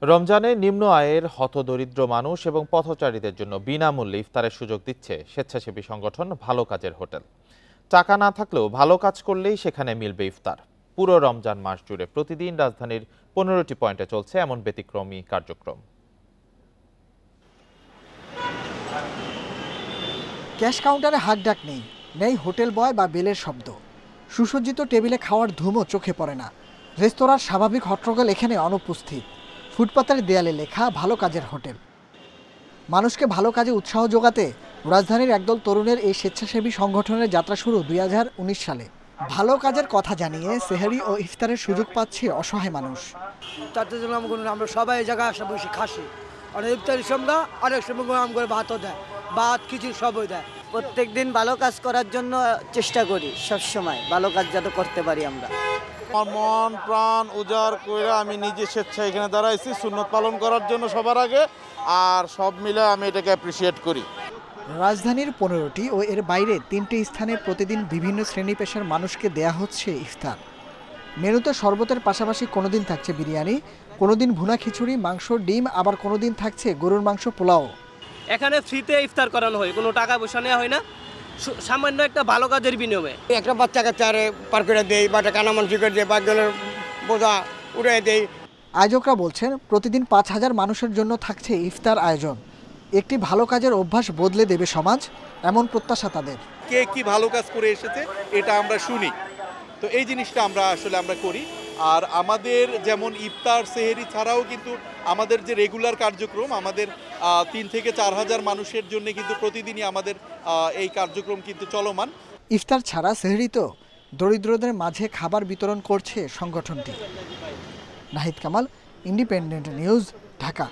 রমজানে নিম্ন আয়ের হতদরিদ্র মানুষ এবং পথচারীদের জন্য বিনামূল্যে ইফতারের সুযোগ দিচ্ছে স্বেচ্ছাসেবী সংগঠন ভালো কাজের হোটেল। টাকা না থাকলেও ভালো কাজ করলেই সেখানে মিলবে ইফতার। পুরো রমজান মাস জুড়ে প্রতিদিন রাজধানীর 15টি পয়েন্টে চলছে এমন ব্যতিক্রমী কার্যক্রম। ক্যাশ কাউন্টারে হাঁকডাক নেই, নেই হোটেল বয় বা বেলের শব্দ। সুসজ্জিত টেবিলে খাওয়ার ধুমও চোখে পড়ে না। রেস্তোরাঁর স্বাভাবিক হট্টগোল এখানে অনুপস্থিত। ফুটপাতের দেয়ালে লেখা ভালো কাজের হোটেল। মানুষকে ভালো কাজে উৎসাহ যোগাতে রাজধানীর একদল তরুণের এই স্বেচ্ছাসেবী সংগঠনের যাত্রা শুরু 2019 সালে। ভালো কাজের কথা জানিয়ে সেহরি ও ইফতারের সুযোগ পাচ্ছে অসহায় মানুষ। তাতে আমরা সবাই এই জায়গায় আসা বসে খাসি, আর ইফতারের সঙ্গে অনেক সময় করে ভাতও দেয়, ভাত খিচুড়ি সবই দেয়। প্রত্যেকদিন ভালো কাজ করার জন্য চেষ্টা করি, সবসময় ভালো কাজ যাতে করতে পারি আমরা। আমার মন প্রাণ উজাড় করে আমি নিজে স্বেচ্ছায় এখানে দাঁড়াইছি সুন্নত পালন করার জন্য সবার আগে, আর সব মিলে আমি এটাকে অ্যাপ্রিসিয়েট করি। রাজধানীর 15টি ও এর বাইরে 3টি স্থানে প্রতিদিন বিভিন্ন শ্রেণী পেশার মানুষকে দেয়া হচ্ছে ইফতার। মেনুতে শরবতের পাশাপাশি কোনোদিন থাকছে বিরিয়ানি, কোনোদিন ভুনা খিচুড়ি, মাংস, ডিম, আবার কোনোদিন থাকছে গরুর মাংস পোলাও। এখানে ফ্রিতে ইফতার করানো হয়, কোনো টাকা পয়সা নেওয়া হয় না, সামান্য একটা ভালো কাজের বিনিময়ে। একটা বাচ্চা কাচ্চারে পার করে দেয়, বা একটা কানামানসি করে দেয়, বা গেলের বোঝা উড়ে দেয়। আয়োজকরা বলছেন প্রতিদিন 5000 মানুষের জন্য থাকছে ইফতার আয়োজন। একটি ভালো কাজের অভ্যাস বদলে দেবে সমাজ, এমন প্রত্যাশা তাদের। কে কি ভালো কাজ করে এসেছে এটা আমরা শুনি, তো এই জিনিসটা আমরা করি। আর আমাদের যেমন ইফতার সেহেরি ছাড়াও কিন্তু আমাদের যে রেগুলার কার্যক্রম, আমাদের 3 থেকে 4000 মানুষের জন্য কিন্তু প্রতিদিনই আমাদের এই কার্যক্রম কিন্তু চলমান। ইফতার ছাড়া সেহরি তো দরিদ্রদের মাঝে খাবার বিতরণ করছে সংগঠনটি। Nahid Kamal, independent news, Dhaka.